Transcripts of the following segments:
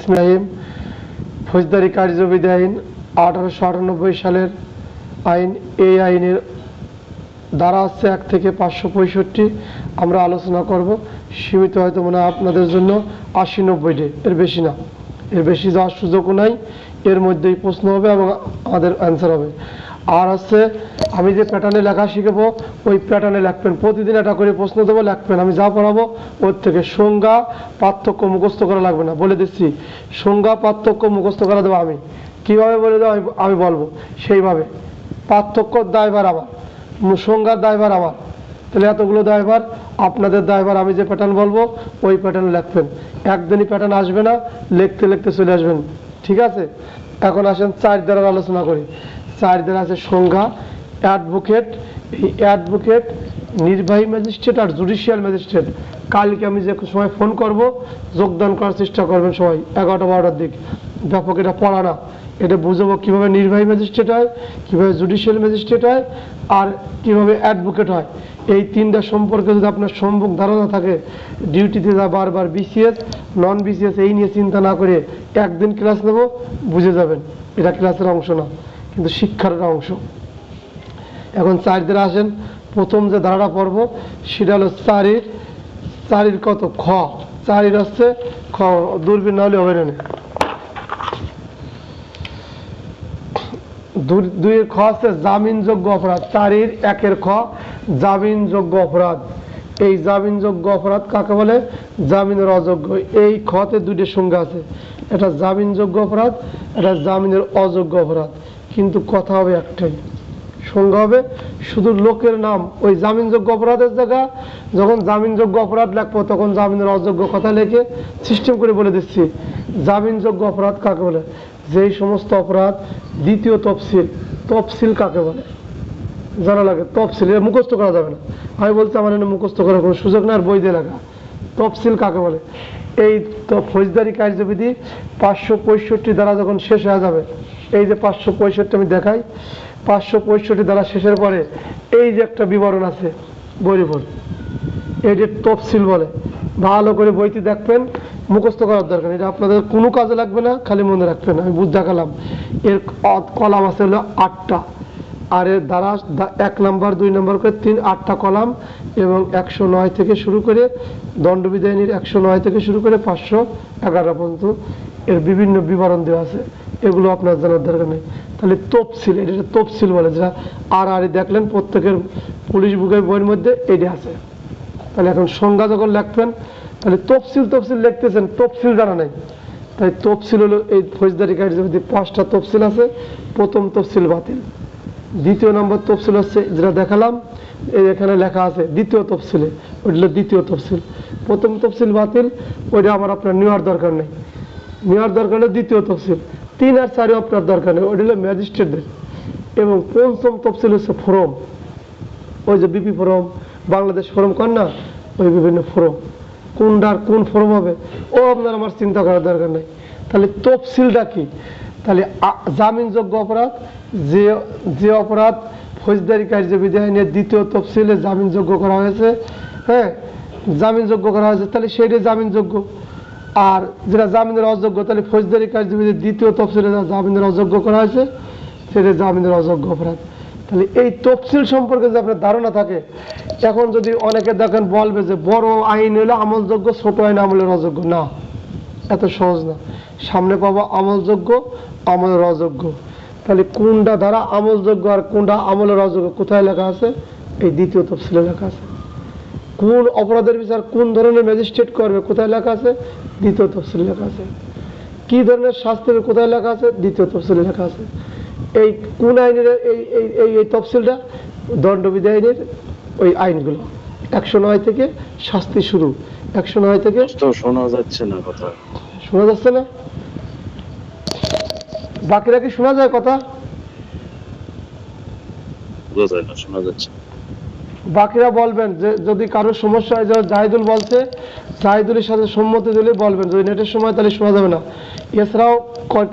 বিসমিল্লাহির ফৌজদারি কার্যবিধি আইন 1898 সালের আইন। এই আইনের ধারা আছে 1 থেকে 565। আমরা আলোচনা করব সীমিত, হয়তো মনে হয় আপনাদের জন্য 80-90 এর বেশি না, এর বেশি যাওয়ার সুযোগও নাই। এর মধ্যেই প্রশ্ন হবে এবং আমাদের অ্যান্সার হবে। আর হচ্ছে আমি যে প্যাটার্নে লেখা শিখাবো ওই প্যাটার্নে লিখবেন, প্রতিদিন এটা করে প্রশ্ন দেবো, লিখবেন। আমি যা পড়াবো ওর থেকে সংজ্ঞা পার্থক্য মুখস্থ করা লাগবে না, বলে দিচ্ছি। সংজ্ঞা পার্থক্য মুখস্থ করা দেবো আমি, কীভাবে বলে দেবো আমি বলবো সেইভাবে। পার্থক্যর দায়ভার আমার, সংজ্ঞার দায়ভার আমার। তাহলে এতগুলো দায়ভার আপনাদের দায়ভার। আমি যে প্যাটার্ন বলবো ওই প্যাটার্নে লিখবেন। একদিনই প্যাটার্ন আসবে না, লিখতে লিখতে চলে আসবেন, ঠিক আছে? এখন আসেন 4 ধারার আলোচনা করি। 4 ধারা আছে সংজ্ঞা, অ্যাডভোকেট। এই অ্যাডভোকেট, নির্বাহী ম্যাজিস্ট্রেট আর জুডিশিয়াল ম্যাজিস্ট্রেট। কালকে আমি যে সময় ফোন করব যোগদান করার চেষ্টা করবেন সবাই, 11টা-12টার দিক। ব্যাপক এটা পড়া না, এটা বুঝাবো কীভাবে নির্বাহী ম্যাজিস্ট্রেট হয়, কীভাবে জুডিশিয়াল ম্যাজিস্ট্রেট হয়, আর কীভাবে অ্যাডভোকেট হয়। এই 3টা সম্পর্কে যদি আপনার সম্যক ধারণা থাকে, ডিউটিতে যা বারবার বিসিএস নন বিসিএস এই নিয়ে চিন্তা না করে একদিন ক্লাস নেব, বুঝে যাবেন। এটা ক্লাসের অংশ না, কিন্তু শিক্ষার অংশ। এখন 4 ধারা আসেন। প্রথম যে ধারাটা পড়ব সেটা হলো 4 কত খ। 4 হচ্ছে খ, দূরবীন না হলে হবে না। 2 খ আছে জামিনযোগ্য অপরাধ। 4 1 খ জামিনযোগ্য অপরাধ। এই জামিনযোগ্য অপরাধ কাকে বলে? জামিনের অযোগ্য। এই খতে 2টা সংজ্ঞা আছে, এটা জামিনযোগ্য অপরাধ, এটা জামিনের অযোগ্য অপরাধ। কিন্তু কথা হবে একটাই, সংজ্ঞা হবে শুধু লোকের নাম। ওই জামিনযোগ্য অপরাধের জায়গা যখন জামিনযোগ্য অপরাধ লিখবো তখন জামিনের অযোগ্য কথা লিখে সিস্টেম করে বলে দিচ্ছি। জামিনযোগ্য অপরাধ কাকে বলে? যেই সমস্ত অপরাধ দ্বিতীয় তফসিল কাকে বলে জানা লাগে। তফসিল এটা মুখস্থ করা যাবে না, আমি বলছি আমার এনে মুখস্থ করার কোনো সুযোগ না, আর বই দিয়ে লেখা। তফসিল কাকে বলে? এই তো ফৌজদারি কার্যবিধি 565 দ্বারা যখন শেষ হয়ে যাবে, এই যে 565 আমি দেখাই, 565 দ্বারা শেষের পরে এই যে একটা বিবরণ আছে বইয়ের উপর, এই যে তফসিল বলে। ভালো করে বইটি দেখবেন, মুখস্থ করার দরকার। এটা আপনাদের কোনো কাজে লাগবে না, খালি মনে রাখবেন। আমি বুঝ দেখালাম। এর কলাম আছে হলো 8টা, আর এর ধারা 1 নম্বর 2 নম্বর করে 8টা কলাম, এবং 109 থেকে শুরু করে দণ্ডবিধানের 109 থেকে শুরু করে 511 পর্যন্ত এর বিভিন্ন বিবরণ দেওয়া আছে। এগুলো আপনার জানার দরকার নেই। তাহলে তফসিল, এটা তফসিল বলে, যেটা আর দেখলেন প্রত্যেকের পুলিশ বুকের বইয়ের মধ্যে এটা আছে। তাহলে এখন সংজ্ঞা যখন লিখবেন তাহলে তফসিল লিখতেছেন, তফসিল জানা নাই। তাই তফসিল হলো এই ফৌজদারি কার্যবিধি 5টা তফসিল আছে। প্রথম তফসিল বাতিল। 2 নম্বর তফসিল হচ্ছে যেটা দেখালাম, এই এখানে লেখা আছে দ্বিতীয় তফসিলে, ওইটা হলো দ্বিতীয় তফসিল। প্রথম তফসিল বাতিল, ওইটা আমার আপনার নেওয়ার দরকার নেই। নেওয়ার দরকার হলো দ্বিতীয় তফসিল। 3 আর 4 আপনার দরকার নেই, ওইটা হলো ম্যাজিস্ট্রেটদের। এবং 5ম তফসিল হচ্ছে ফোরাম, ওই যে বিপি ফোরাম, বাংলাদেশ ফোরাম কর না, ওই বিভিন্ন ফোরাম। কোনটার কোন ফোরাম হবে ও আপনার আমার চিন্তা করার দরকার নেই। তাহলে তফসিলটা কি? তাহলে জামিনযোগ্য অপরাধ, যে অপরাধ ফৌজদারি কার্যবিধি আইনের 2য় তফসিলে জামিনযোগ্য করা হয়েছে, হ্যাঁ, জামিনযোগ্য করা হয়েছে, তাহলে সেইটাই জামিনযোগ্য। আর যেটা জামিনের অযোগ্য, তাহলে ফৌজদারি কার্যবিধির 2য় তফসিলে জামিনের অযোগ্য করা হয়েছে, সেটা জামিনের অযোগ্য অপরাধ। তাহলে এই তফসিল সম্পর্কে যদি আপনার ধারণা থাকে, এখন যদি অনেকে দেখেন বলবে যে বড় আইন হলে আমলযোগ্য, ছোট আইন আমলের অযোগ্য। না, এত সহজ না। সামনে পাবো আমলযোগ্য, আমলের অযোগ্য। তাহলে কোনটা দ্বারা আমলযোগ্য আর কোনটা আমলের অযোগ্য কোথায় লেখা আছে? এই 2য় তফসিলে লেখা আছে। কোন অপরাধের বিচার কোন ধরনের ম্যাজিস্ট্রেট করবে কোথায় লেখা আছে? 2য় তফসিলে লেখা আছে। কি ধরনের শাস্তি হবে কোথায় লেখা আছে? 2য় তফসিলে লেখা আছে। এই কোন আইনের এই তফসিলটা? দণ্ডবিধি আইনের ওই আইনগুলো 109 থেকে শাস্তি শুরু। 109 থেকে শোনা যাচ্ছে না কথা, শোনা যাচ্ছে না? বাকিরা কি শোনা যায় কথা? শোনা যাচ্ছে। বাকিরা বলবেন যে যদি কারোর সমস্যা হয়। জাহিদুল বলছে, জাহিদুলের সাথে সম্মতি দিলে বলবেন, যদি নেটের সময় তাহলে শোনা যাবে না। এছাড়াও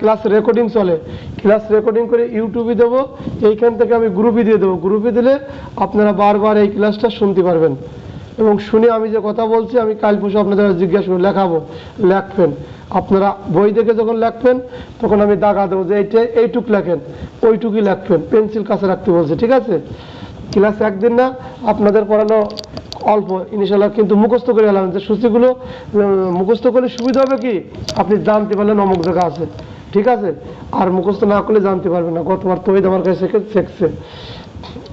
ক্লাস রেকর্ডিং চলে, ক্লাস রেকর্ডিং করে ইউটিউবে দেবো, এইখান থেকে আমি গ্রুপে দিয়ে দেবো। গ্রুপে দিলে আপনারা বারবার এই ক্লাসটা শুনতে পারবেন। এবং শুনে আমি যে কথা বলছি আমি কাল পরশু আপনাদের জিজ্ঞাসা করে লেখাবো, লেখবেন। আপনারা বই দেখে যখন লেখবেন তখন আমি দাগা দেবো যে এইটুক লেখেন, ওইটুকুই লেখবেন, পেন্সিল কাছে রাখতে বলছে, ঠিক আছে? ক্লাস একদিন না, আপনাদের পড়ানো অল্প ইনশাল্লাহ, কিন্তু মুখস্থ করে এলাম যে সূচিগুলো মুখস্থ করলে সুবিধা হবে কি, আপনি জানতে পারলেন অমুক জায়গা আছে, ঠিক আছে? আর মুখস্থ না করলে জানতে পারবেন না। গতবার তহিদ আমার কাছে শিখছে।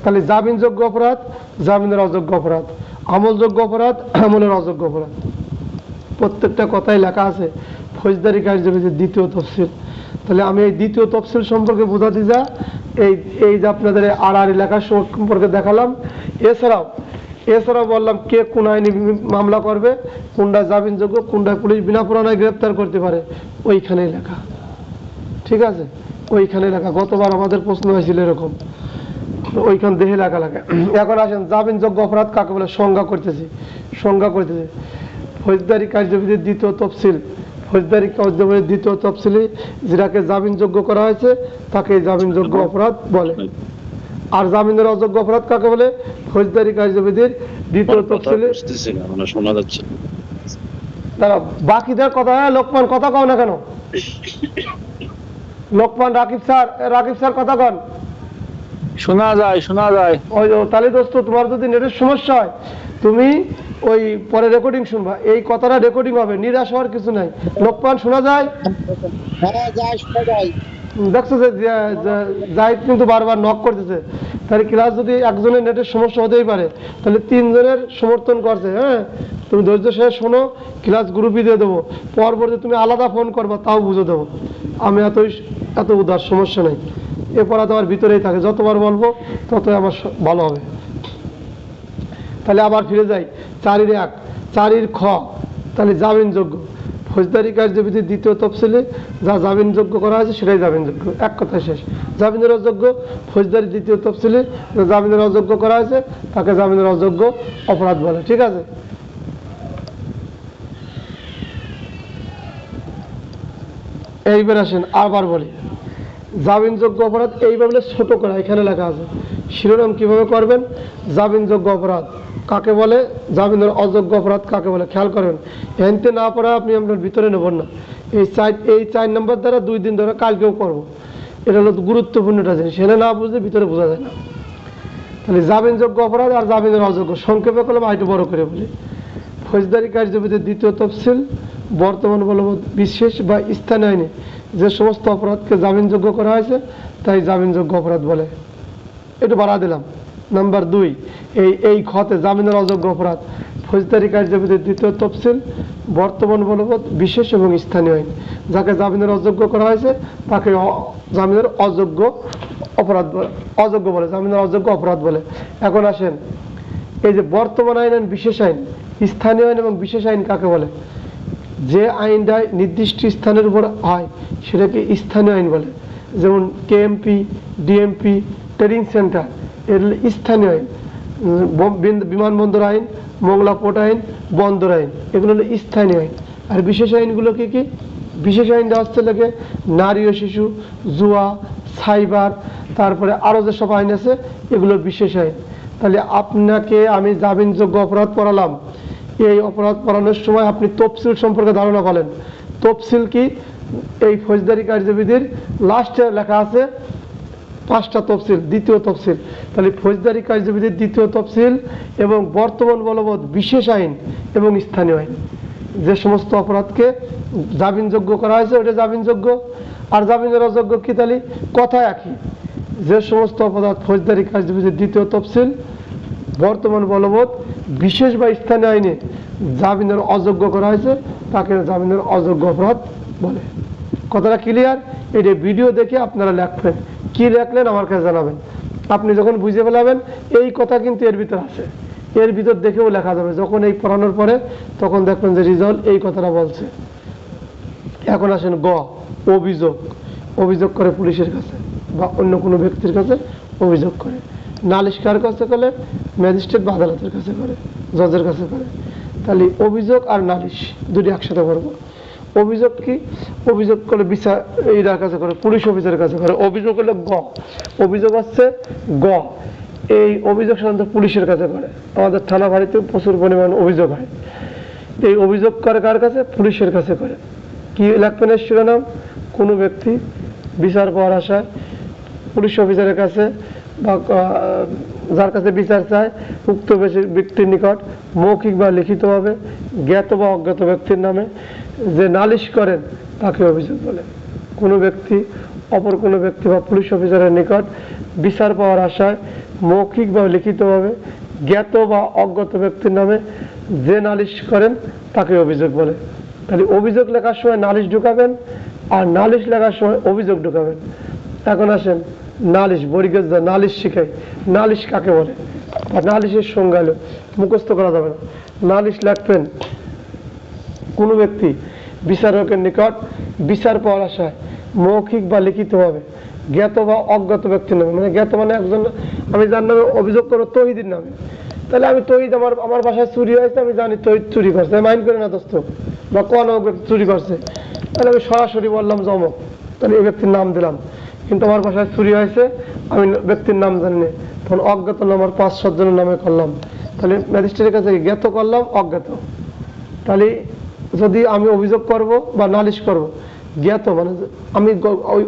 তাহলে জামিনযোগ্য অপরাধ, জামিনের অযোগ্য অপরাধ, আমলযোগ্য অপরাধ, আমলের অযোগ্য অপরাধ, প্রত্যেকটা কথাই লেখা আছে ফৌজদারি কার্যবিধির দ্বিতীয় তফসিল। তাহলে আমি এই দ্বিতীয় তফসিল সম্পর্কে বোঝাতে যা এই যে আপনাদের আড়াআড়ি লেখা সম্পর্কে দেখালাম। এছাড়াও বললাম কে কোন আইনি মামলা করবে, কোনটা জামিনযোগ্য, কোনটা পুলিশ বিনা পুরানায় গ্রেপ্তার করতে পারে, ওইখানেই লেখা, ঠিক আছে? ওইখানে লেখা। গতবার আমাদের প্রশ্ন হয়েছিল এরকম, ওইখান দেহে লেখা লেখা। এখন আসেন জামিনযোগ্য অপরাধ কাকে বলে, সংজ্ঞা করতেছি। ফৌজদারি কার্যবিধির দ্বিতীয় তফসিল, ফৌজদারি কার্যবিধির দ্বিতীয় তফসিলে যেটাকে জামিনযোগ্য করা হয়েছে তাকে জামিনযোগ্য অপরাধ বলে। আর জামিনের অযোগ্য অপরাধ কাকে বলে, ফৌজদারি কার্যবিধির দ্বিতীয় তফসিলে। শোনা যাচ্ছে তারা বাকিদের কথা, লোকমান কথা কও না কেন? লোকমান, রাকিব স্যার কথা কন। শোনা যায়। ওই তাহলে দোস্ত, তোমার যদি নেটের সমস্যা হয় তুমি ওই পরে রেকর্ডিং শুনবা, এই কথাটা রেকর্ডিং হবে, নিরাশ হওয়ার কিছু নাই। লোকমান শোনা যায়? দেখছো যে জাহিদ কিন্তু বারবার নক করতেছে। তাহলে ক্লাস যদি একজনের নেটের সমস্যা হতেই পারে, তাহলে তিনজনের সমর্থন করছে। হ্যাঁ, তুমি ধৈর্য সহ শোনো, ক্লাস গ্রুপই দিয়ে দেবো, পরবর্তী তুমি আলাদা ফোন করবা, তাও বুঝে দেবো। আমি এত উদার, সমস্যা নেই। এরপর তোমার ভিতরেই থাকে, যতবার বলবো ততই আমার ভালো হবে। তাহলে আবার ফিরে যাই 4-1, 4 খ। তাহলে জামিনযোগ্য, ফৌজদারি কার্যবিধির দ্বিতীয় তফসিলে যা জামিনযোগ্য করা হয়েছে সেটাই জামিনযোগ্য, এক কথায় শেষ। জামিনের অযোগ্য, ফৌজদারি দ্বিতীয় তফসিলে জামিনের অযোগ্য করা হয়েছে তাকে জামিনের অযোগ্য অপরাধ বলে, ঠিক আছে? এইবার আসেন আবার বলি, জামিনযোগ্য অপরাধ এইভাবে ছোট করা, এখানে লেখা আছে শিরোনাম কিভাবে করবেন। জামিনযোগ্য অপরাধ কাকে বলে, জামিনের অযোগ্য অপরাধ কাকে বলে, খেয়াল করবেন। এনতে না পড়া আপনি আপনার ভিতরে নেবেন না। এই 4 নম্বর দ্বারা 2 দিন ধরে কালকেও করবো, এটা হলো গুরুত্বপূর্ণটা জিনিস, সেটা না বুঝলে ভিতরে বোঝা যায় না। তাহলে জামিনযোগ্য অপরাধ আর জামিনের অযোগ্য সংক্ষেপে করলাম, আরেকটু বড় করে বলি। ফৌজদারি কার্যবিধির দ্বিতীয় তফসিল বর্তমান বলবৎ বিশেষ বা স্থানীয় আইনে যে সমস্ত অপরাধকে জামিনযোগ্য করা হয়েছে তাই জামিনযোগ্য অপরাধ বলে। একটু বাড়া দিলাম। নাম্বার 2, এই খতে জামিনের অযোগ্য অপরাধ, ফৌজদারি কার্যবিধির দ্বিতীয় তফসিল বর্তমান বলবৎ বিশেষ এবং স্থানীয় আইন যাকে জামিনের অযোগ্য করা হয়েছে তাকে জামিনের অযোগ্য বলে, জামিনের অযোগ্য অপরাধ বলে। এখন আসেন, এই যে বর্তমান আইন, বিশেষ আইন, স্থানীয় আইন এবং বিশেষ আইন কাকে বলে? যে আইনটা নির্দিষ্ট স্থানের উপর হয় সেটাকে স্থানীয় আইন বলে। যেমন কেএমপি, ডিএমপি, ট্রেডিং সেন্টার, এর স্থানীয় আইন। বিমানবন্দর আইন, মোংলা পোর্ট আইন, বন্দর আইন, এগুলো হলো স্থানীয় আইন। আর বিশেষ আইনগুলো কি কি? বিশেষ আইনটা হচ্ছে লাগে নারী ও শিশু, জুয়া, সাইবার, তারপরে আরও যেসব আইন আছে এগুলো বিশেষ আইন। তাহলে আপনাকে আমি জামিনযোগ্য অপরাধ পড়ালাম, এই অপরাধ পড়ানোর সময় আপনি তফসিল সম্পর্কে ধারণা পেলেন। তফসিল কি? এই ফৌজদারি কার্যবিধির লাস্টে লেখা আছে 5টা তফসিল, দ্বিতীয় তফসিল। তাহলে ফৌজদারি কার্যবিধির দ্বিতীয় তফসিল এবং বর্তমান বলবৎ বিশেষ আইন এবং স্থানীয় আইন, যে সমস্ত অপরাধকে জামিনযোগ্য করা হয়েছে ওটা জামিনযোগ্য। আর জামিনের অযোগ্য কি? তাহলে কথা একই, যে সমস্ত অপরাধ ফৌজদারি কার্যবিধির দ্বিতীয় তফসিল বর্তমান বলবৎ বিশেষ বা স্থানীয় আইনে জামিনের অযোগ্য করা হয়েছে তাকে জামিনের অযোগ্য অপরাধ বলে। কথাটা ক্লিয়ার? এটা ভিডিও দেখে আপনারা লিখবেন, কি লিখলেন আমার কাছে জানাবেন। আপনি যখন বুঝে ফেলাবেন এই কথা কিন্তু এর ভিতর আছে, এর ভিতর দেখেও লেখা যাবে। যখন এই পড়ানোর পরে তখন দেখবেন যে রিজল্ট এই কথাটা বলছে। এখন আসেন গ, অভিযোগ করে পুলিশের কাছে বা অন্য কোনো ব্যক্তির কাছে অভিযোগ করে। নালিশ কার কাছে করে? ম্যাজিস্ট্রেট বা আদালতের কাছে করে, জজের কাছে করে। তাহলে অভিযোগ আর নালিশ দুটি একসাথে করবো। অভিযোগ কি? অভিযোগ করলে বিচার এইটার কাছে করে, পুলিশ অফিসারের কাছে করে। অভিযোগ হলো গ, অভিযোগ হচ্ছে গ। এই অভিযোগ সাধারণত পুলিশের কাছে করে। আমাদের থানা বাড়িতে প্রচুর পরিমাণ অভিযোগ হয়। এই অভিযোগ করে কার কাছে? পুলিশের কাছে করে। কি লিখবেন এর শিরোনাম? কোনো ব্যক্তি বিচার পাওয়ার আশায় পুলিশ অফিসারের কাছে বা যার কাছে বিচার চায় উক্ত ব্যক্তির নিকট মৌখিক বা লিখিতভাবে জ্ঞাত বা অজ্ঞাত ব্যক্তির নামে যে নালিশ করেন তাকে অভিযোগ বলে। কোনো ব্যক্তি অপর কোনো ব্যক্তি বা পুলিশ অফিসারের নিকট বিচার পাওয়ার আশায় মৌখিক বা লিখিতভাবে জ্ঞাত বা অজ্ঞাত ব্যক্তির নামে যে নালিশ করেন তাকে অভিযোগ বলে। তাহলে অভিযোগ লেখার সময় নালিশ ঢুকাবেন, আর নালিশ লেখার সময় অভিযোগ ঢুকাবেন। এখন আসেন নালিশ, বরিগেজ নালিশ শিখাই। নালিশ কাকে বলে বা নালিশের সংজ্ঞা হলো, মুখস্থ করা যাবে না। নালিশ লিখবেন, কোনো ব্যক্তি বিচারকের নিকট বিচার পাওয়ার আশায় মৌখিক বা লিখিতভাবে জ্ঞাত বা অজ্ঞাত ব্যক্তির নামে, মানে জ্ঞাত মানে একজন, আমি যার নামে অভিযোগ করবো তহিদের নামে, তাহলে আমি তহিদ আমার বাসায় চুরি হয়েছে, আমি জানি তহিদ চুরি করছে, মাইন্ড করে না দোস্ত, বা কোন ব্যক্তি চুরি করছে, তাহলে আমি সরাসরি বললাম জমক, তাহলে এই ব্যক্তির নাম দিলাম। কিন্তু আমার বাসায় চুরি হয়েছে, আমি ব্যক্তির নাম জানি না, তখন অজ্ঞাত নাম আমার 5-7 জনের নামে করলাম, তাহলে ম্যাজিস্ট্রেটের কাছে জ্ঞাত করলাম, অজ্ঞাত। তাহলে যদি আমি অভিযোগ করব বা নালিশ করব, জ্ঞাত মানে আমি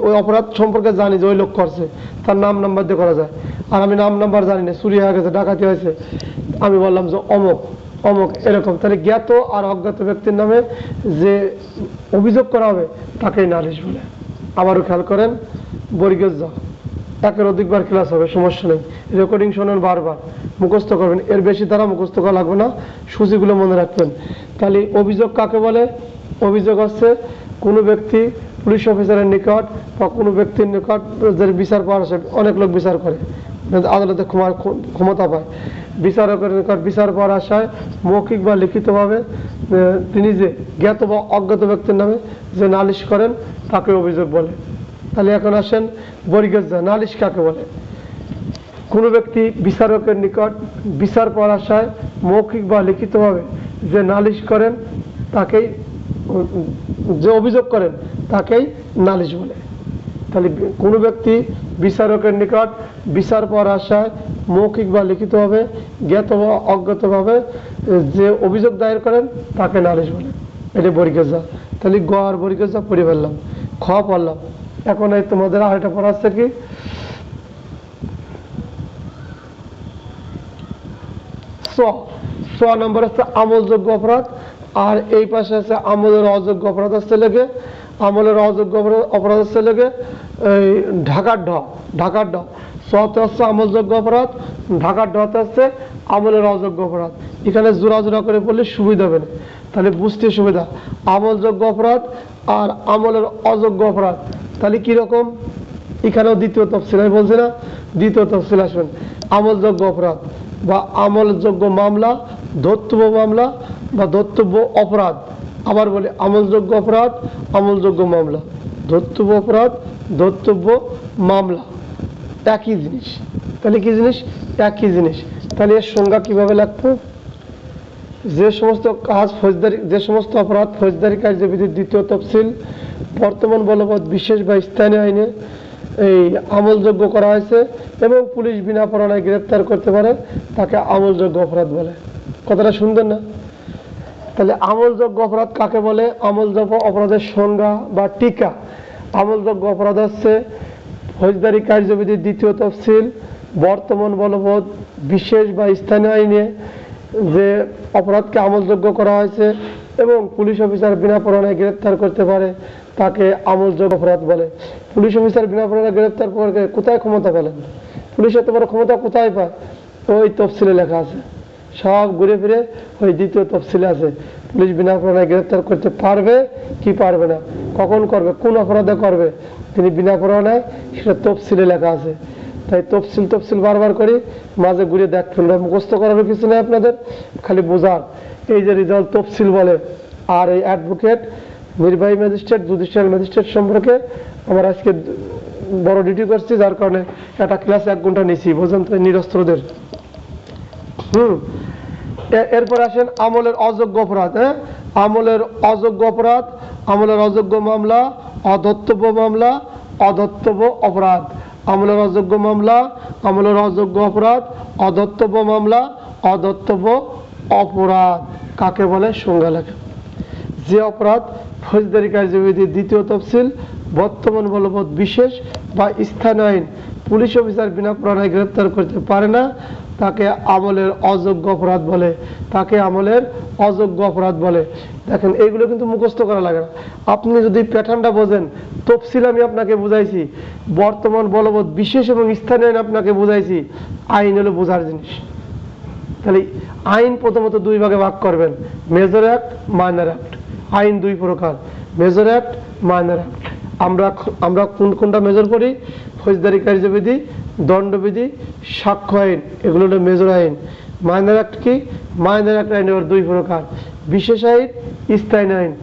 ওই অপরাধ সম্পর্কে জানি যে ওই লোক করছে, তার নাম নাম্বার দিয়ে করা যায়। আর আমি নাম নাম্বার জানি না, চুরি হয়ে গেছে, ডাকাতি হয়েছে, আমি বললাম যে অমুক অমুক, এরকম। তাহলে জ্ঞাত আর অজ্ঞাত ব্যক্তির নামে যে অভিযোগ করা হবে তাকেই নালিশ বলে। আবারও খেয়াল করেন, বরিগেজ যা একের অধিকবার ক্লাস হবে, সমস্যা নেই, রেকর্ডিং শোনেন, বারবার মুখস্থ করবেন, এর বেশি দ্বারা মুখস্থ করা লাগবে না, সূচিগুলো মনে রাখবেন। তাহলে অভিযোগ কাকে বলে? অভিযোগ হচ্ছে কোনো ব্যক্তি পুলিশ অফিসারের নিকট বা কোনো ব্যক্তির নিকট যে বিচার পাওয়ার আসে, অনেক লোক বিচার করে, আদালতে ক্ষমতা পায়, বিচারকের নিকট বিচার পাওয়ার আশায় মৌখিক বা লিখিতভাবে তিনি যে জ্ঞাত বা অজ্ঞাত ব্যক্তির নামে যে নালিশ করেন তাকে অভিযোগ বলে। তাহলে এখন আসেন বরিগেজ নালিশ কাকে বলে? কোনো ব্যক্তি বিচারকের নিকট বিচার পাওয়ার আশায় মৌখিক বা লিখিতভাবে যে নালিশ করেন তাকেই, যে অভিযোগ করেন তাকেই নালিশ বলে। তাহলে কোনো ব্যক্তি বিচারকের নিকট বিচার পাওয়ার আশায় মৌখিক বা লিখিতভাবে জ্ঞাত বা অজ্ঞাতভাবে যে অভিযোগ দায়ের করেন তাকে নালিশ বলে। এটা বরিগেজ। তাহলে গ আর বরিগেজ পড়ে ফেললাম, খ পড়লাম। এখন এই তোমাদের আরেকটা পড়া আছে কি, ছ নম্বর হচ্ছে আমলযোগ্য অপরাধ, আর এই পাশে আছে আমলের অযোগ্য অপরাধ হচ্ছে লেগে, আমলের অযোগ্য অপরাধ হচ্ছে লেগে এই ঢাকার ঢ, ঢাকার ঢ। সতে হচ্ছে আমলযোগ্য অপরাধ, ঢাকার ঢতে হচ্ছে আমলের অযোগ্য অপরাধ। এখানে জোড়া জোড়া করে পড়লে সুবিধা হবে না, তাহলে বুঝতে সুবিধা। আমলযোগ্য অপরাধ আর আমলের অযোগ্য অপরাধ, তাহলে কিরকম? এখানেও দ্বিতীয় তফসিল, আমি বলছি না, দ্বিতীয় তফসিল আসবেন। আমলযোগ্য অপরাধ বা আমলযোগ্য মামলা, ধর্তব্য মামলা বা ধর্তব্য অপরাধ। আবার বলি, আমলযোগ্য অপরাধ, আমলযোগ্য মামলা, ধর্তব্য অপরাধ, ধর্তব্য মামলা, একই জিনিস। তাহলে কি জিনিস? একই জিনিস। তাহলে এর সংজ্ঞা কিভাবে লাগবে? যে সমস্ত কাজ ফৌজদারি, যে সমস্ত অপরাধ ফৌজদারি কার্যবিধির দ্বিতীয় তফসিল বর্তমান বলবৎ বিশেষ বা স্থানীয় আইনে এই আমলযোগ্য করা হয়েছে এবং পুলিশ বিনা পরোয়ানায় গ্রেপ্তার করতে পারে, তাকে আমলযোগ্য অপরাধ বলে। কথাটা শুনবেন না? তাহলে আমলযোগ্য অপরাধ কাকে বলে? আমলযোগ্য অপরাধের সংজ্ঞা বা টিকা। আমলযোগ্য অপরাধ হচ্ছে ফৌজদারি কার্যবিধির দ্বিতীয় তফসিল বর্তমান বলবৎ বিশেষ বা স্থানীয় আইনে যে অপরাধকে আমলযোগ্য করা হয়েছে এবং পুলিশ অফিসার বিনা পরোয়ানায় গ্রেপ্তার করতে পারে, তাকে আমলযোগ্য অপরাধ বলে। পুলিশ অফিসার বিনা পরোয়ানায় গ্রেপ্তার করে কোথায় ক্ষমতা পেলেন? পুলিশ এত বড় ক্ষমতা কোথায় পায়? ওই তফসিলে লেখা আছে, সব ঘুরে ফিরে ওই দ্বিতীয় তফসিলে আছে। পুলিশ বিনা পরোয়ানায় গ্রেপ্তার করতে পারবে কি পারবে না, কখন করবে, কোন অপরাধে করবে তিনি বিনা পরোয়ানায়, সেটা তফসিলে লেখা আছে। তাই তফসিল বারবার করি, মাঝে ঘুরে দেখবেন, মুখস্থ করার কিছু নেই আপনাদের, খালি বোঝার। এই যে রেজাল্ট তফসিল বলে। আর এই অ্যাডভোকেট, নির্বাহী ম্যাজিস্ট্রেট, জুডিশিয়াল ম্যাজিস্ট্রেট সম্পর্কে আমার আজকে বড় ডিউটি করছি, যার কারণে একটা ক্লাস 1 ঘন্টা নিয়েছি, বোঝেন তো, নিরস্ত্রদের। এরপর আসেন আমলের অযোগ্য অপরাধ। আমলের অযোগ্য অপরাধ, আমলের অযোগ্য মামলা, অধর্তব্য মামলা, অধর্তব্য অপরাধ। আমলের অযোগ্য মামলা, আমলের অযোগ্য অপরাধ, অদত্তব্য মামলা, অদত্তব্য অপরাধ কাকে বলে সংজ্ঞা লেখা। যে অপরাধ ফৌজদারি কার্যবিধির দ্বিতীয় তফসিল, বর্তমান বলবৎ বিশেষ বা স্থানীয় আইন পুলিশ অফিসার বিনা প্রণায় গ্রেপ্তার করতে পারে না, তাকে আমলের অযোগ্য অপরাধ বলে, তাকে আমলের অযোগ্য অপরাধ বলে। দেখেন এইগুলো কিন্তু মুখস্থ করা লাগে না, আপনি যদি প্যাটার্নটা বোঝেন, তফসিল আমি আপনাকে বুঝাইছি, বর্তমান বলবৎ বিশেষ এবং স্থানীয় আইন আপনাকে বুঝাইছি, আইন হলো বোঝার জিনিস। তাহলে আইন প্রথমত দুই ভাগে ভাগ করবেন, মেজর অ্যাক্ট, মাইনর অ্যাক্ট। আইন দুই প্রকার, মেজর অ্যাক্ট, মাইনর অ্যাক্ট। আমরা কোনটা মেজর করি? ফৌজদারি কার্যবিধি, দণ্ডবিধি, সাক্ষ্য আইন, এগুলো হলো মেজর আইন। মাইনর অ্যাক্ট কি? মাইনর অ্যাক্ট আইন দুই প্রকার, বিশেষ আইন, স্থানীয় আইন।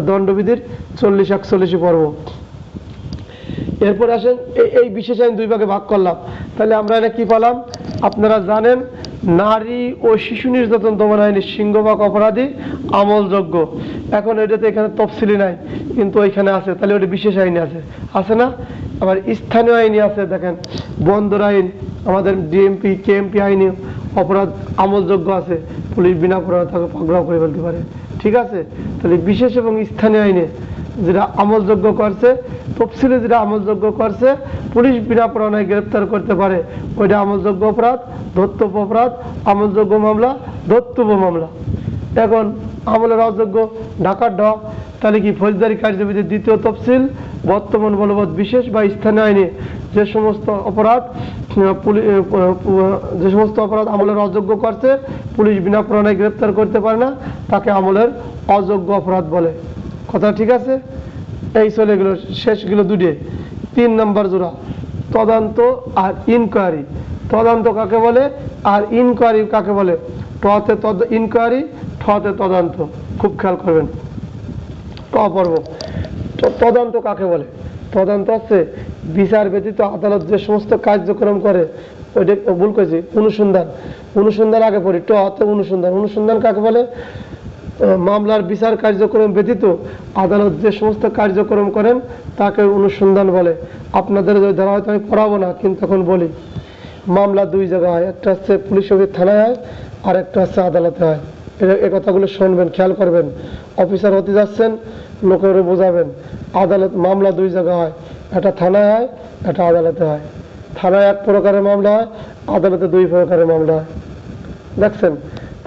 দণ্ডবিধির 40-41 পর্ব। এরপর আসেন এই বিশেষ আইন দুই ভাগে ভাগ করলাম, তাহলে আমরা এটা কি পেলাম? আপনারা জানেন নারী ও শিশু নির্যাতন দমন আইনের সিংহভাগ অপরাধী আমলযোগ্য। এখন এটাতে এখানে তফসিলি নাই, কিন্তু ওইখানে আছে, তাহলে ওটা বিশেষ আইনে আছে, আছে না? আবার স্থানীয় আইনে আছে, দেখেন বন্দর আইন, আমাদের ডিএমপি কেএমপি আইনে অপরাধ আমলযোগ্য আছে, পুলিশ বিনা অপরাধ তাকে পাকড়াও করে ফেলতে পারে, ঠিক আছে? তাহলে বিশেষ এবং স্থানীয় আইনে যেটা আমলযোগ্য করছে, তফসিলে যেটা আমলযোগ্য করছে, পুলিশ বিনা প্রণায় গ্রেপ্তার করতে পারে, ওইটা আমলযোগ্য অপরাধ, ধর্তব্য অপরাধ, আমলযোগ্য মামলা, ধর্তব্য মামলা। এখন আমলের অযোগ্য ঢাকার ঢ, তাহলে কি ফৌজদারি কার্যবিধির দ্বিতীয় তফসিল, বর্তমান বলবৎ বিশেষ বা স্থানীয় আইনে যে সমস্ত অপরাধ আমলের অযোগ্য করছে, পুলিশ বিনা প্রণায় গ্রেপ্তার করতে পারে না, তাকে আমলের অযোগ্য অপরাধ বলে। কথা ঠিক আছে? এই চলে গেল, শেষগুলো দুটো। 3 নম্বর জোড়া তদন্ত আর ইনকোয়ারি। তদন্ত কাকে বলে আর ইনকোয়ারি কাকে বলে? টতে ইনকোয়ারি, ঠতে তদন্ত। খুব খেয়াল করবেন। ট পর্ব, তদন্ত কাকে বলে? তদন্ত হচ্ছে বিচার ব্যতীত আদালত যে সমস্ত কার্যক্রম করে, ওইটা ভুল করেছি, অনুসন্ধান। অনুসন্ধান আগে পড়ি, ট হতে অনুসন্ধান। অনুসন্ধান কাকে বলে? মামলার বিচার কার্যক্রম ব্যতীত আদালত যে সমস্ত কার্যক্রম করেন তাকে অনুসন্ধান বলে। আপনাদের ধরা হয়তো আমি পড়াবো না, কিন্তু এখন বলি, মামলা দুই জায়গায় হয়, একটা হচ্ছে পুলিশ অফিস থানায় হয়, আর একটা হচ্ছে আদালতে হয়। এই কথাগুলো শুনবেন, খেয়াল করবেন। অফিসার হতে যাচ্ছেন, লোকের বোঝাবেন। আদালত মামলা দুই জায়গায় হয়, একটা থানায় হয়, একটা আদালতে হয়। থানায় এক প্রকারের মামলা হয়, আদালতে দুই প্রকারের মামলা হয়। দেখছেন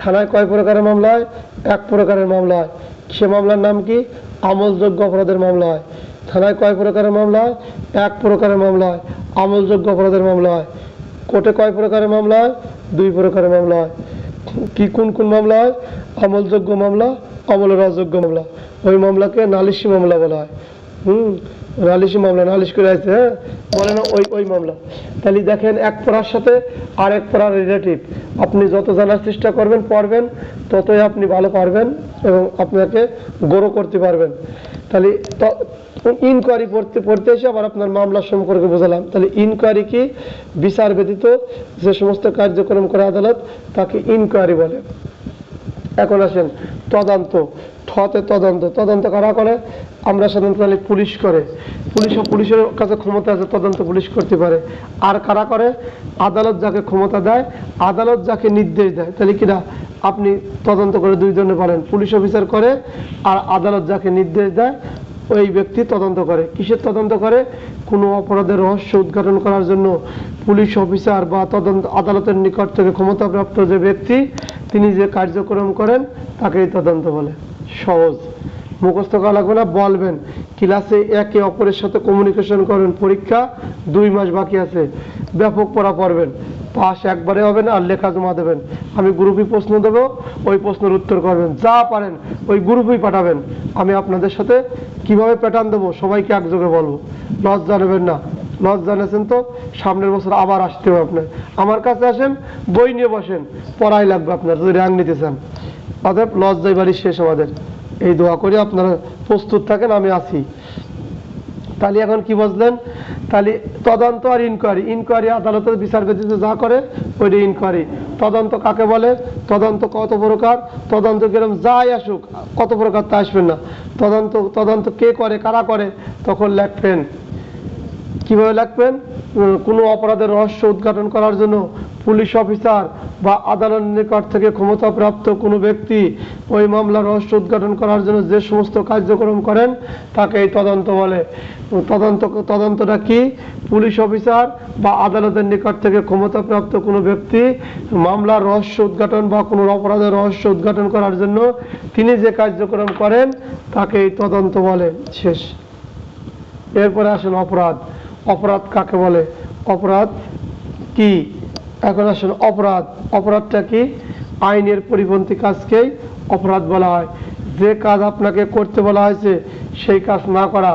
থানায় কয় প্রকারের মামলা হয়? এক প্রকারের মামলা হয়। সে মামলার নাম কি? আমলযোগ্য অপরাধের মামলা হয়। থানায় কয় প্রকারের মামলা হয়? এক প্রকারের মামলা হয়, আমলযোগ্য অপরাধের মামলা হয়। কোর্টে কয় প্রকারের মামলা হয়? দুই প্রকারের মামলা হয়। কি কোন কোন মামলা হয়? আমলযোগ্য মামলা, আমলের অযোগ্য মামলা। ওই মামলাকে নালিশি মামলা বলা হয়। নালিশি মামলা, নালিশ করে আছে, হ্যাঁ, বলে না ওই মামলা। তাহলে দেখেন এক পড়ার সাথে আরেক পড়ার রিলেটিভ। আপনি যত জানার চেষ্টা করবেন, পড়বেন, ততই আপনি ভালো পারবেন এবং আপনাকে গ্রো করতে পারবেন। তাহলে ইনকোয়ারি পড়তে এসে আবার আপনার মামলা সম্পর্কে বোঝালাম। তাহলে ইনকোয়ারি কি? বিচার ব্যতীত যে সমস্ত কার্যক্রম করে আদালত, তাকে ইনকোয়ারি বলে। এখন আসেন তদন্ত। ঠতে তদন্ত। তদন্ত কারা করে? আমরা সাধারণত পুলিশ করে। পুলিশের কাছে ক্ষমতা আছে, তদন্ত পুলিশ করতে পারে। আর কারা করে? আদালত যাকে ক্ষমতা দেয়, আদালত যাকে নির্দেশ দেয়। তাহলে কিনা আপনি তদন্ত করে দুই ধরনের পারেন, পুলিশ অফিসার করে আর আদালত যাকে নির্দেশ দেয় ওই ব্যক্তি তদন্ত করে। কিসের তদন্ত করে? কোনো অপরাধের রহস্য উদ্ঘাটন করার জন্য পুলিশ অফিসার বা তদন্ত আদালতের নিকট থেকে ক্ষমতাপ্রাপ্ত যে ব্যক্তি, তিনি যে কার্যক্রম করেন তাকেই তদন্ত বলে। সহজ, মুখস্থ করা লাগবে না, বলবেন। ক্লাসে একে অপরের সাথে কমিউনিকেশন করবেন। পরীক্ষা 2 মাস বাকি আছে, ব্যাপক পড়া পড়বেন। পাস একবারে হবে না, আর লেখা জমা দেবেন। আমি গ্রুপে প্রশ্ন দেবো, ওই প্রশ্নের উত্তর করবেন। যা পারেন ওই গ্রুপেই পাঠাবেন। আমি আপনাদের সাথে কিভাবে প্যাটার্ন দেবো সবাইকে একযোগে বলবো। লজ্জা নেবেন না। লজ্জা নিয়েছেন তো সামনের বছর আবার আসতে হবে আপনার। আমার কাছে আসেন, বই নিয়ে বসেন, পড়াই লাগবে আপনার যদি র্যাঙ্ক নিতে চান। অতএব লজ্জাই বাড়ি শেষ আমাদের। এই দোয়া করি আপনারা প্রস্তুত থাকেন, আমি আছি। তাহলে এখন কি বুঝলেন? তাহলে তদন্ত আর ইনকোয়ারি। ইনকোয়ারি আদালতের বিচার ব্যতীত যা করে ওইটা ইনকোয়ারি। তদন্ত কাকে বলে? তদন্ত কত প্রকার? তদন্ত কিরম যাই আসুক, কত প্রকার তা আসবেন না। তদন্ত কে করে, কারা করে, তখন লেখবেন কিভাবে লিখবেন? কোনো অপরাধের রহস্য উদ্ঘাটন করার জন্য পুলিশ অফিসার বা আদালতের নিকট থেকে ক্ষমতাপ্রাপ্ত কোনো ব্যক্তি ওই মামলার রহস্য উদ্ঘাটন করার জন্য যে সমস্ত কার্যক্রম করেন তাকে এই তদন্ত বলে। তদন্তটা কি? পুলিশ অফিসার বা আদালতের নিকট থেকে ক্ষমতাপ্রাপ্ত কোনো ব্যক্তি মামলার রহস্য উদ্ঘাটন বা কোনো অপরাধের রহস্য উদ্ঘাটন করার জন্য তিনি যে কার্যক্রম করেন তাকে এই তদন্ত বলে। শেষ। এরপরে আসেন অপরাধ। অপরাধ কাকে বলে? অপরাধ কি? এখন আসেন অপরাধ। অপরাধটা কি? আইনের পরিপন্থী কাজকেই অপরাধ বলা হয়। যে কাজ আপনাকে করতে বলা হয়েছে সেই কাজ না করা,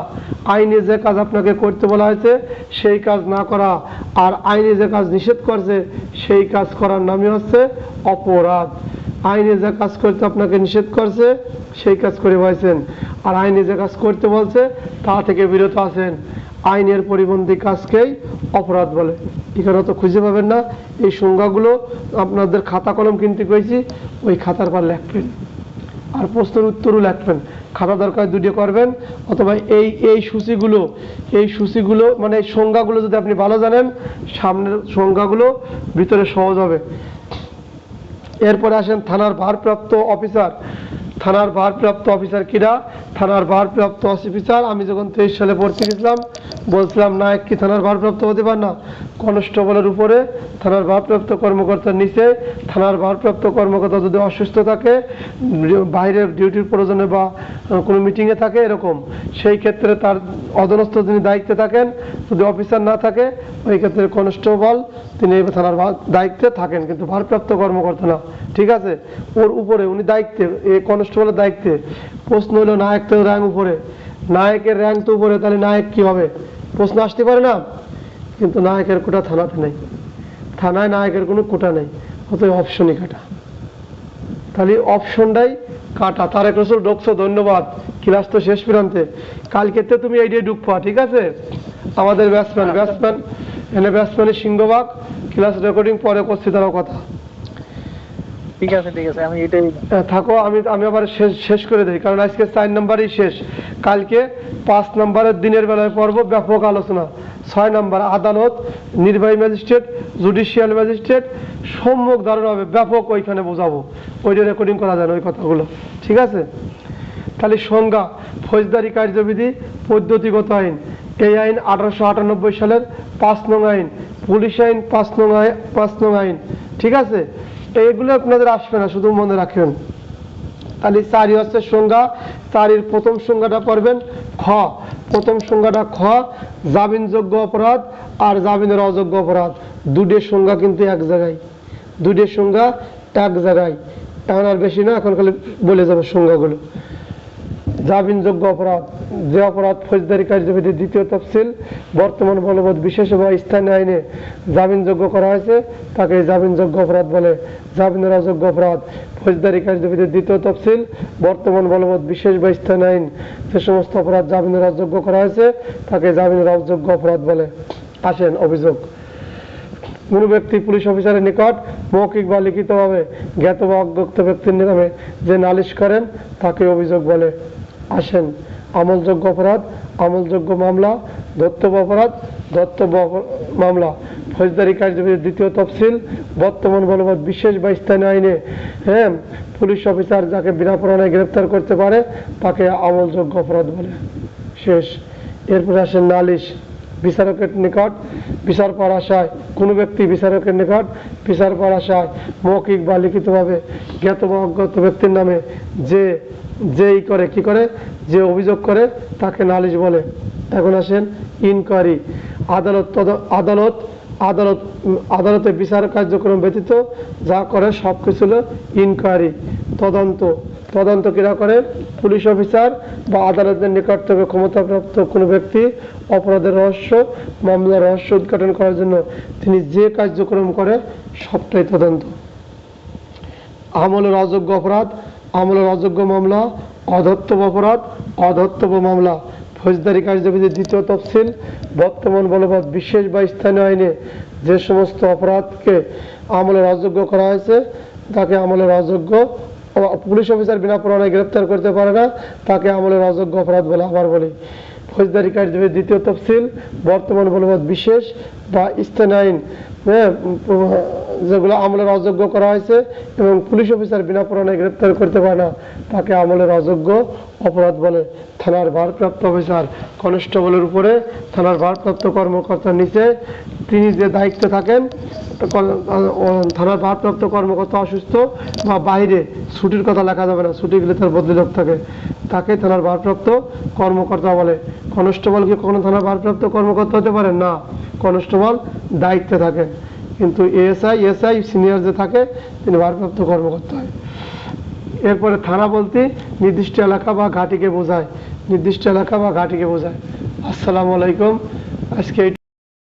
আইনে যে কাজ আপনাকে করতে বলা হয়েছে সেই কাজ না করা, আর আইনে যে কাজ নিষেধ করছে সেই কাজ করার নামই হচ্ছে অপরাধ। আইনে যে কাজ করতে আপনাকে নিষেধ করছে সেই কাজ করে বসেন, আর আইনে যে কাজ করতে বলছে তা থেকে বিরত আছেন। আইনের পরিপন্থী কাজকেই অপরাধ বলে। এখানে তো খুঁজে পাবেন না। এই সংজ্ঞাগুলো আপনাদের খাতা কলম কিনতে করেছি, ওই খাতার পর লিখবেন, আর প্রশ্নের উত্তরও লিখবেন। খাতা দরকার দুটো করবেন, অথবা এই সূচিগুলো মানে এই সংজ্ঞাগুলো যদি আপনি ভালো জানেন, সামনের সংজ্ঞাগুলো ভিতরে সহজ হবে। এরপরে আসেন থানার ভারপ্রাপ্ত অফিসার। থানার ভারপ্রাপ্ত অফিসার কিরা? থানার ভারপ্রাপ্ত অফিসার, আমি যখন 23 সালে পড়তে গেছিলাম বলছিলাম নায়ক কি থানার ভারপ্রাপ্ত হতে পারে না? কনস্টেবলের উপরে থানার ভারপ্রাপ্ত কর্মকর্তার নিচে থানার ভারপ্রাপ্ত কর্মকর্তা যদি অসুস্থ থাকে, বাইরের ডিউটির প্রয়োজনে বা কোনো মিটিংয়ে থাকে এরকম, সেই ক্ষেত্রে তার অধীনস্থ যিনি দায়িত্বে থাকেন, যদি অফিসার না থাকে ওই ক্ষেত্রে কনস্টেবল তিনি থানার দায়িত্বে থাকেন, কিন্তু ভারপ্রাপ্ত কর্মকর্তা না। ঠিক আছে? ওর উপরে উনি দায়িত্বে, এই কনস্টেবলের দায়িত্বে। প্রশ্ন হলো নায়ক তো র্যাঙ্ক উপরে, নায়কের র্যাঙ্ক তো উপরে, তাহলে নায়ক কি হবে? প্রশ্ন আসতে পারে না? কিন্তু নায়কের কোটা থানাতে নেই, থানায় নায়কের কোনো কোটা নেই, অতএব অপশনই কাটা। তাহলে অপশনটাই কাটা। তারেক রসুল ঢুকছো, ধন্যবাদ। ক্লাস তো শেষ প্রান্তে, কালকেতে তুমি এইটাই ঢুকবা। ঠিক আছে? আমাদের ব্যাটসম্যান এনে ব্যাটসম্যানের সিংহভাগ। ক্লাস রেকর্ডিং পরে করছি, তারাও কথা। ঠিক আছে আমি এটাই থাকো, আমি আবার শেষ করে দিই, কারণ আজকে 4 নম্বরই শেষ। কালকে 5 নম্বরের দিনের বেলায় পড়ব ব্যাপক আলোচনা। 6 নম্বর আদালত, নির্বাহী ম্যাজিস্ট্রেট, জুডিশিয়াল ম্যাজিস্ট্রেট, সম্মুখ ধারণা হবে ব্যাপক, ওইখানে বোঝাবো, ওইটা রেকর্ডিং করা যায় না ওই কথাগুলো। ঠিক আছে? তাহলে সংজ্ঞা: ফৌজদারি কার্যবিধি পদ্ধতিগত আইন। এই আইন 1898 সালের 5 নং আইন। পুলিশ আইন 5 নং আইন। ঠিক আছে? এইগুলো আপনাদের আসবে না, শুধু মনে রাখবেন। তাহলে 4 হচ্ছে সংজ্ঞা। 4-এর প্রথম সংজ্ঞাটা পড়বেন খ। প্রথম সংজ্ঞাটা খ, জামিনযোগ্য অপরাধ আর জামিনের অযোগ্য অপরাধ। দুটোর সংজ্ঞা কিন্তু এক জায়গায়, দুটোর সংজ্ঞা এক জায়গায়। এখন আর বেশি না, এখন খালি বলে যাবো সংজ্ঞাগুলো। জামিনযোগ্য অপরাধ: যে অপরাধ ফৌজদারি কার্যবিধির 2য় তফসিল বর্তমান বলবৎ বিশেষ বা স্থানীয় আইনে জামিনযোগ্য করা হয়েছে তাকে জামিনযোগ্য অপরাধ বলে। জামিনের অযোগ্য অপরাধ: ফৌজদারি কার্যবিধির 2য় তফসিল বর্তমান বলবৎ বিশেষ বা স্থানীয় আইন যে সমস্ত অপরাধ জামিনের অযোগ্য করা হয়েছে তাকে জামিনের অযোগ্য অপরাধ বলে। আসেন অভিযোগ: কোনো ব্যক্তি পুলিশ অফিসারের নিকট মৌখিক বা লিখিতভাবে জ্ঞাত বা অজ্ঞাত ব্যক্তির নামে যে নালিশ করেন তাকে অভিযোগ বলে। আসেন আমলযোগ্য অপরাধ, আমলযোগ্য মামলা, ধর্তব্য অপরাধ, ধর্তব্য মামলা। ফৌজদারি কার্যবিধির 2য় তফসিল বর্তমান বলবৎ বিশেষ বা স্থানীয় আইনে পুলিশ অফিসার যাকে বিনা প্রমাণে গ্রেপ্তার করতে পারে তাকে আমলযোগ্য অপরাধ বলে। শেষ। এরপরে আসেন নালিশ: বিচারকের নিকট বিচার পাওয়ার আশায়, কোনো ব্যক্তি বিচারকের নিকট বিচার পাওয়ার আশায় মৌখিক বা লিখিতভাবে জ্ঞাত বা অজ্ঞাত ব্যক্তির নামে যেই করে কি করে, যে অভিযোগ করে তাকে নালিশ বলে। এখন আসেন ইনকোয়ারি: আদালতে বিচার কার্যক্রম ব্যতীত যা করে সব কিছু হলো ইনকোয়ারি, তদন্ত। তদন্ত কিরা করে? পুলিশ অফিসার বা আদালতের নিকট থেকে ক্ষমতাপ্রাপ্ত কোনো ব্যক্তি অপরাধের রহস্য, মামলার রহস্য উদ্ঘাটন করার জন্য তিনি যে কার্যক্রম করে সবটাই তদন্ত। আমলের অযোগ্য অপরাধ, আমলের অযোগ্য মামলা, অধর্তব্য অপরাধ, অধর্তব্য মামলা। ফৌজদারি কার্যবিধির 2য় তফসিল বর্তমান বলবৎ বিশেষ বা স্থানীয় আইনে যে সমস্ত অপরাধকে আমলের অযোগ্য করা হয়েছে তাকে আমলের অযোগ্য। পুলিশ অফিসার বিনা প্রমাণে গ্রেপ্তার করতে পারে না তাকে আমলের অযোগ্য অপরাধ বলে। আবার বলি, ফৌজদারি কার্যবিধির দ্বিতীয় তফসিল, বর্তমান বলবৎ বিশেষ বা স্থানীয় আইন, হ্যাঁ, যেগুলো আমলের অযোগ্য করা হয়েছে এবং পুলিশ অফিসার বিনা প্রমাণে গ্রেপ্তার করতে পারে না, তাকে আমলের অযোগ্য অপরাধ বলে। থানার ভারপ্রাপ্ত অফিসার কনস্টেবলের উপরে থানার ভারপ্রাপ্ত কর্মকর্তার নিচে তিনি যে দায়িত্বে থাকেন, থানার ভারপ্রাপ্ত কর্মকর্তা অসুস্থ বা বাইরে, ছুটির কথা লেখা যাবে না, ছুটি গেলে তার বদলি লোক থাকে, তাকে থানার ভারপ্রাপ্ত কর্মকর্তা বলে। কনস্টেবল কি কখনো থানার ভারপ্রাপ্ত কর্মকর্তা হতে পারেন না, কনস্টেবল দায়িত্বে থাকেন, কিন্তু এসআই সিনিয়র যে থাকে তিনি ভারপ্রাপ্ত কর্মকর্তা হয়। এরপরে থানা বলতে নির্দিষ্ট এলাকা বা ঘাঁটিকে বোঝায়, নির্দিষ্ট এলাকা বা ঘাঁটিকে বোঝায়। আসসালামু আলাইকুম। আজকে